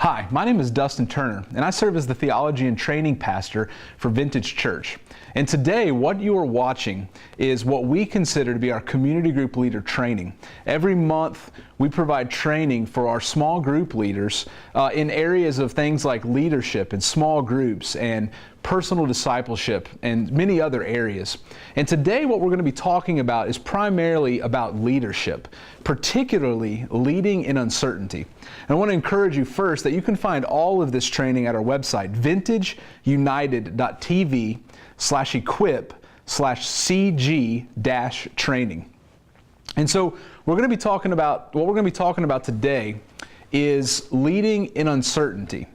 Hi, my name is Dustin Turner, and I serve as the Theology and Training Pastor for Vintage Church. And today, what you are watching is what we consider to be our community group leader training. Every month, we provide training for our small group leaders in areas of things like leadership and small groups and personal discipleship and many other areas. And today, what we're going to be talking about is primarily about leadership, particularly leading in uncertainty. And I want to encourage you first that you can find all of this training at our website, vintageunited.tv/equip/cg-training. And so what we're going to be talking about today is leading in uncertainty.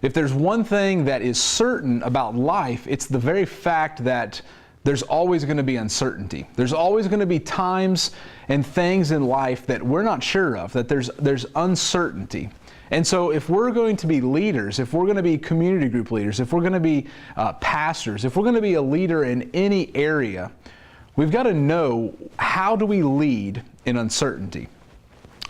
If there's one thing that is certain about life, it's the very fact that there's always going to be uncertainty. There's always going to be times and things in life that we're not sure of, that there's uncertainty. And so if we're going to be leaders, if we're going to be community group leaders, if we're going to be pastors, if we're going to be a leader in any area, we've got to know, how do we lead in uncertainty?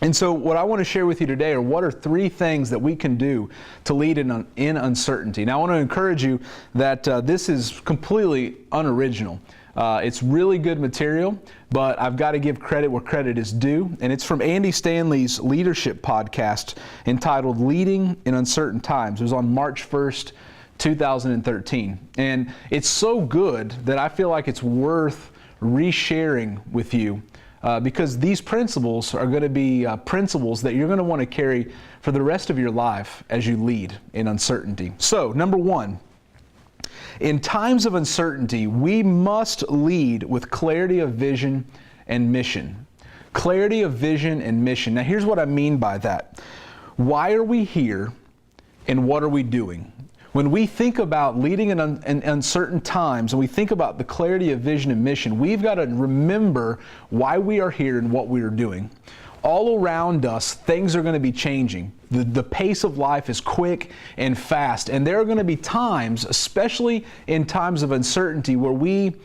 And so what I want to share with you today are what are three things that we can do to lead in uncertainty. Now I want to encourage you that this is completely unoriginal. It's really good material, but I've got to give credit where credit is due. And it's from Andy Stanley's leadership podcast entitled Leading in Uncertain Times. It was on March 1st, 2013. And it's so good that I feel like it's worth resharing with you. Because these principles are going to be principles that you're going to want to carry for the rest of your life as you lead in uncertainty. So, number one, in times of uncertainty, we must lead with clarity of vision and mission. Clarity of vision and mission. Now, here's what I mean by that. Why are we here and what are we doing? When we think about leading in uncertain times and we think about the clarity of vision and mission, we've got to remember why we are here and what we are doing. All around us, things are going to be changing. The pace of life is quick and fast, and there are going to be times, especially in times of uncertainty, where we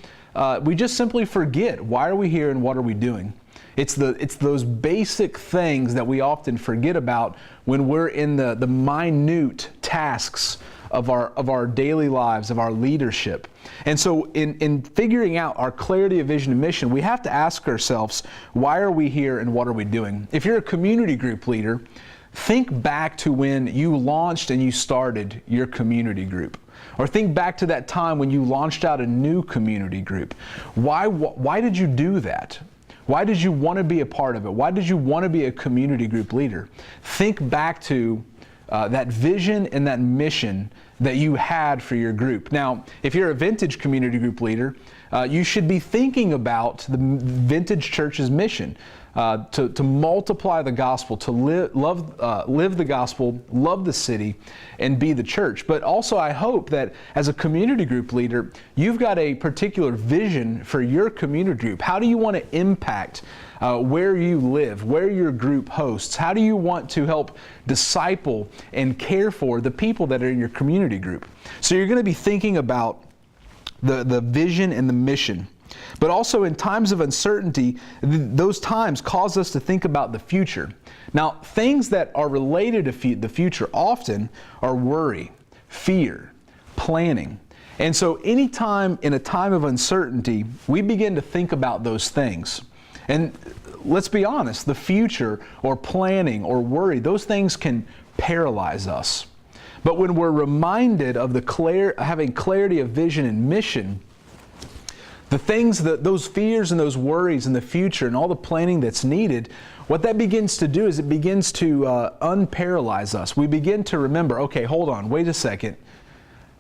just simply forget, why are we here and what are we doing? It's those basic things that we often forget about when we're in the minute tasks of our daily lives, of our leadership. And so in figuring out our clarity of vision and mission, we have to ask ourselves, why are we here and what are we doing? If you're a community group leader, think back to when you launched and you started your community group. Or think back to that time when you launched out a new community group. Why did you do that? Why did you want to be a part of it? Why did you want to be a community group leader? Think back to that vision and that mission that you had for your group. Now, if you're a Vintage community group leader, you should be thinking about the Vintage Church's mission to multiply the gospel, to live the gospel, love the city, and be the church. But also, I hope that as a community group leader, you've got a particular vision for your community group. How do you want to impact where you live, where your group hosts? How do you want to help disciple and care for the people that are in your community group? So you're going to be thinking about the vision and the mission. But also in times of uncertainty, those times cause us to think about the future. Now, things that are related to the future often are worry, fear, planning. And so anytime in a time of uncertainty, we begin to think about those things. And let's be honest, the future or planning or worry, those things can paralyze us. But when we're reminded of having clarity of vision and mission, the things those fears and those worries in the future and all the planning that's needed, what that begins to do is it begins to unparalyze us. We begin to remember, okay, hold on, wait a second.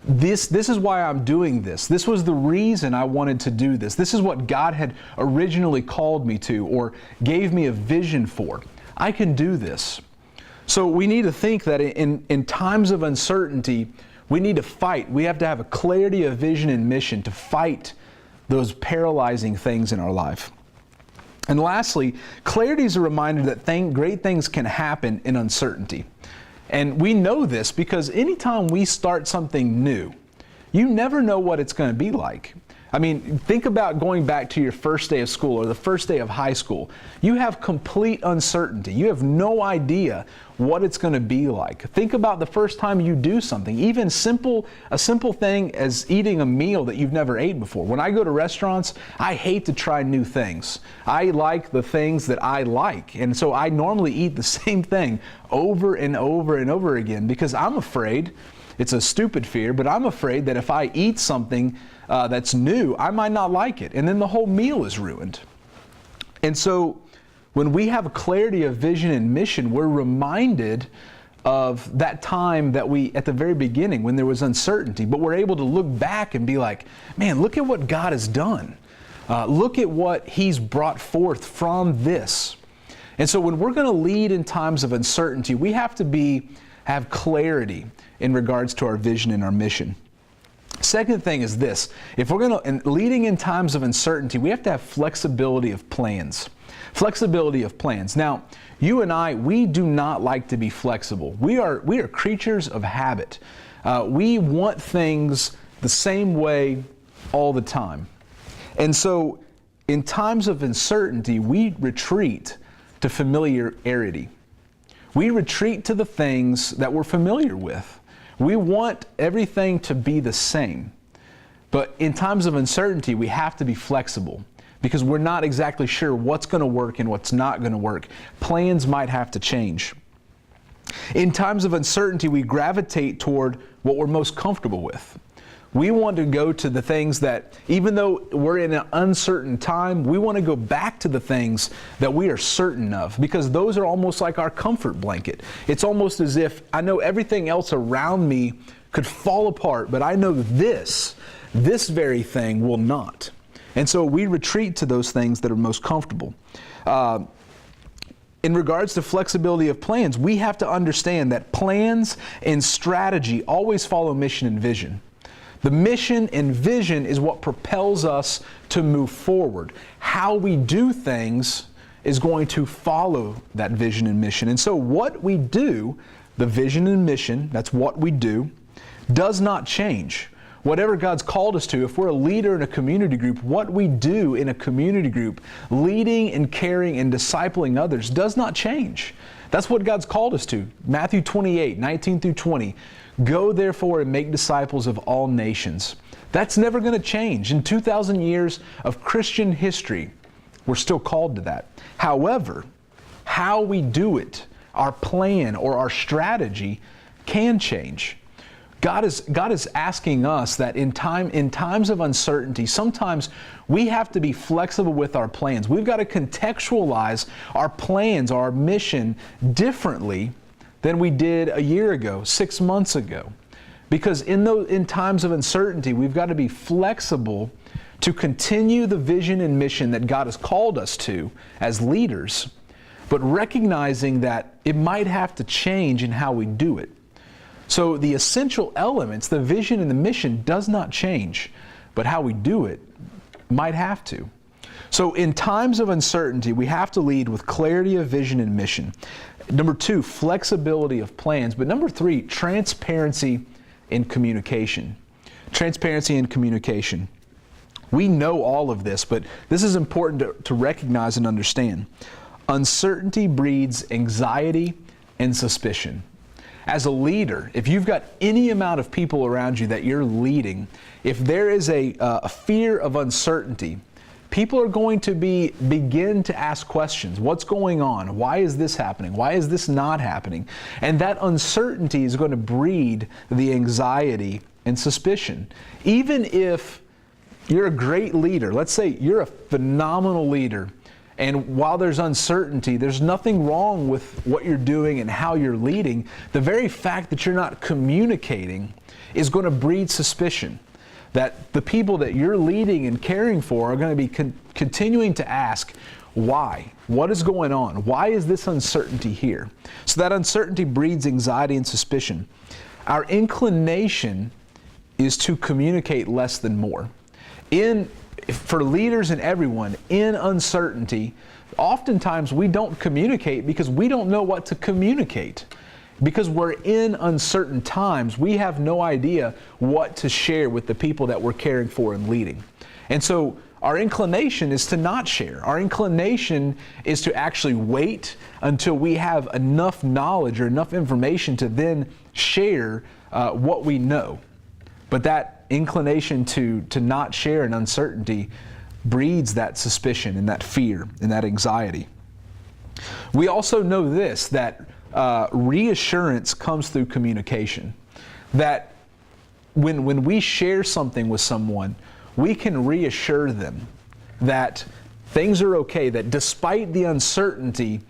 This is why I'm doing this. This was the reason I wanted to do this. This is what God had originally called me to or gave me a vision for. I can do this. So we need to think that in times of uncertainty, we need to fight. We have to have a clarity of vision and mission to fight those paralyzing things in our life. And lastly, clarity is a reminder that great things can happen in uncertainty. And we know this because anytime we start something new, you never know what it's going to be like. I mean, think about going back to your first day of school or the first day of high school. You have complete uncertainty. You have no idea what it's going to be like. Think about the first time you do something, even a simple thing as eating a meal that you've never ate before. When I go to restaurants, I hate to try new things. I like the things that I like. And so I normally eat the same thing over and over and over again because I'm afraid, it's a stupid fear, but I'm afraid that if I eat something that's new, I might not like it. And then the whole meal is ruined. And so when we have a clarity of vision and mission, we're reminded of that time that at the very beginning, when there was uncertainty, but we're able to look back and be like, man, look at what God has done. Look at what He's brought forth from this. And so when we're going to lead in times of uncertainty, we have to have clarity in regards to our vision and our mission. Second thing is this: if we're going to, leading in times of uncertainty, we have to have flexibility of plans. Flexibility of plans. Now, you and I, we do not like to be flexible. We are creatures of habit. We want things the same way all the time. And so, in times of uncertainty, we retreat to familiarity. We retreat to the things that we're familiar with. We want everything to be the same. But in times of uncertainty, we have to be flexible because we're not exactly sure what's going to work and what's not going to work. Plans might have to change. In times of uncertainty, we gravitate toward what we're most comfortable with. We want to go to the things that, even though we're in an uncertain time, we want to go back to the things that we are certain of, because those are almost like our comfort blanket. It's almost as if I know everything else around me could fall apart, but I know this very thing will not. And so we retreat to those things that are most comfortable. In regards to flexibility of plans, we have to understand that plans and strategy always follow mission and vision. The mission and vision is what propels us to move forward. How we do things is going to follow that vision and mission. And so what we do, the vision and mission, that's what we do, does not change. Whatever God's called us to, if we're a leader in a community group, what we do in a community group, leading and caring and discipling others, does not change. That's what God's called us to. Matthew 28, 19 through 20. Go therefore and make disciples of all nations. That's never going to change. In 2,000 years of Christian history, we're still called to that. However, how we do it, our plan or our strategy can change. God is asking us that in times of uncertainty, sometimes we have to be flexible with our plans. We've got to contextualize our plans, our mission differently than we did a year ago, 6 months ago. Because in times of uncertainty, we've got to be flexible to continue the vision and mission that God has called us to as leaders, but recognizing that it might have to change in how we do it. So the essential elements, the vision and the mission, does not change, but how we do it might have to. So in times of uncertainty, we have to lead with clarity of vision and mission. Number 2, flexibility of plans. But number 3, transparency in communication. Transparency in communication. We know all of this, but this is important to recognize and understand. Uncertainty breeds anxiety and suspicion. As a leader, if you've got any amount of people around you that you're leading, if there is a fear of uncertainty, people are going to begin to ask questions. What's going on? Why is this happening? Why is this not happening? And that uncertainty is going to breed the anxiety and suspicion. Even if you're a great leader, let's say you're a phenomenal leader, and while there's uncertainty, there's nothing wrong with what you're doing and how you're leading. The very fact that you're not communicating is going to breed suspicion that the people that you're leading and caring for are going to be continuing to ask, why? What is going on? Why is this uncertainty here? So that uncertainty breeds anxiety and suspicion. Our inclination is to communicate less than more. For leaders and everyone, in uncertainty, oftentimes we don't communicate because we don't know what to communicate. Because we're in uncertain times, we have no idea what to share with the people that we're caring for and leading. And so our inclination is to not share. Our inclination is to actually wait until we have enough knowledge or enough information to then share what we know. But that inclination to not share and uncertainty breeds that suspicion and that fear and that anxiety. We also know this, that reassurance comes through communication. That when we share something with someone, we can reassure them that things are okay, that despite the uncertainty,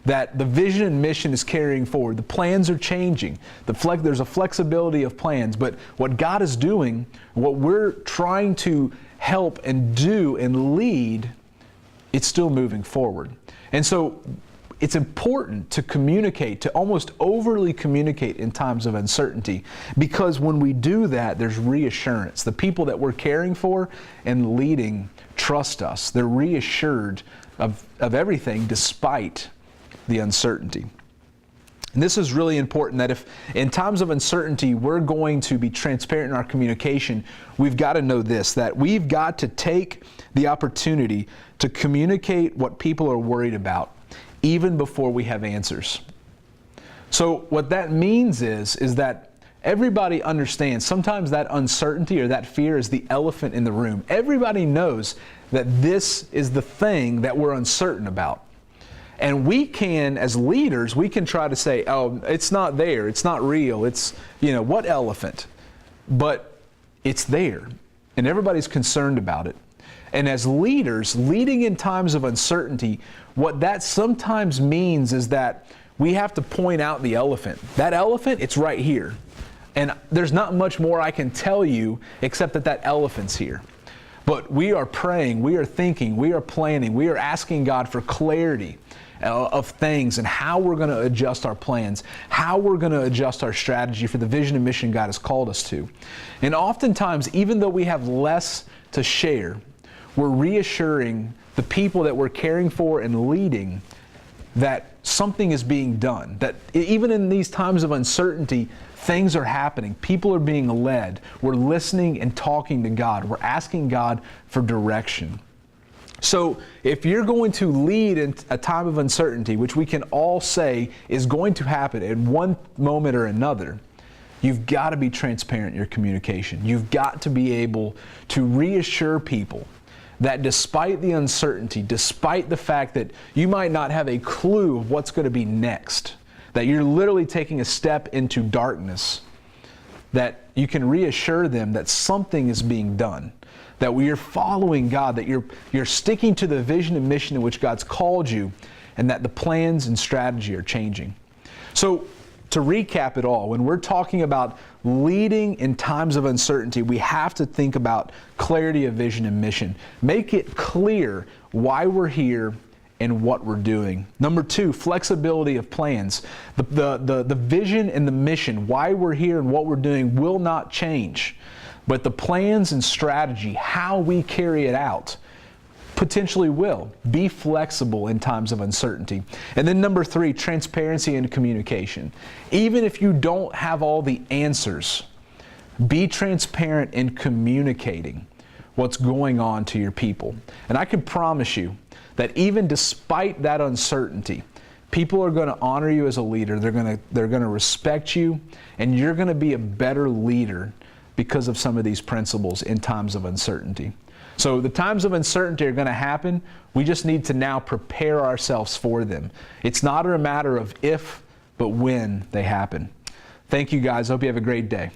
that the vision and mission is carrying forward. The plans are changing. There's a flexibility of plans, but what God is doing, what we're trying to help and do and lead, it's still moving forward. And so it's important to communicate, to almost overly communicate in times of uncertainty, because when we do that, there's reassurance. The people that we're caring for and leading trust us. They're reassured of everything despite the uncertainty. And this is really important, that if in times of uncertainty we're going to be transparent in our communication, we've got to know this, that we've got to take the opportunity to communicate what people are worried about even before we have answers. So what that means is that everybody understands sometimes that uncertainty or that fear is the elephant in the room. Everybody knows that this is the thing that we're uncertain about. And we can, as leaders, we can try to say, oh, it's not there, it's not real, it's, what elephant? But it's there, and everybody's concerned about it. And as leaders, leading in times of uncertainty, what that sometimes means is that we have to point out the elephant. That elephant, it's right here. And there's not much more I can tell you except that elephant's here. But we are praying, we are thinking, we are planning, we are asking God for clarity of things and how we're going to adjust our plans, how we're going to adjust our strategy for the vision and mission God has called us to. And oftentimes, even though we have less to share, we're reassuring the people that we're caring for and leading that something is being done, that even in these times of uncertainty, things are happening. People are being led. We're listening and talking to God. We're asking God for direction. So if you're going to lead in a time of uncertainty, which we can all say is going to happen in one moment or another, you've got to be transparent in your communication. You've got to be able to reassure people that despite the uncertainty, despite the fact that you might not have a clue of what's going to be next, that you're literally taking a step into darkness, that you can reassure them that something is being done, that you're following God, that you're sticking to the vision and mission in which God's called you, and that the plans and strategy are changing. So to recap it all, when we're talking about leading in times of uncertainty, we have to think about clarity of vision and mission. Make it clear why we're here and what we're doing. Number two, flexibility of plans. The vision and the mission, why we're here and what we're doing, will not change. But the plans and strategy, how we carry it out, potentially will. Be flexible in times of uncertainty. And then number three, transparency and communication. Even if you don't have all the answers, be transparent in communicating what's going on to your people. And I can promise you that even despite that uncertainty, people are going to honor you as a leader. They're going to respect you, and you're going to be a better leader because of some of these principles in times of uncertainty. So the times of uncertainty are going to happen. We just need to now prepare ourselves for them. It's not a matter of if, but when they happen. Thank you guys. Hope you have a great day.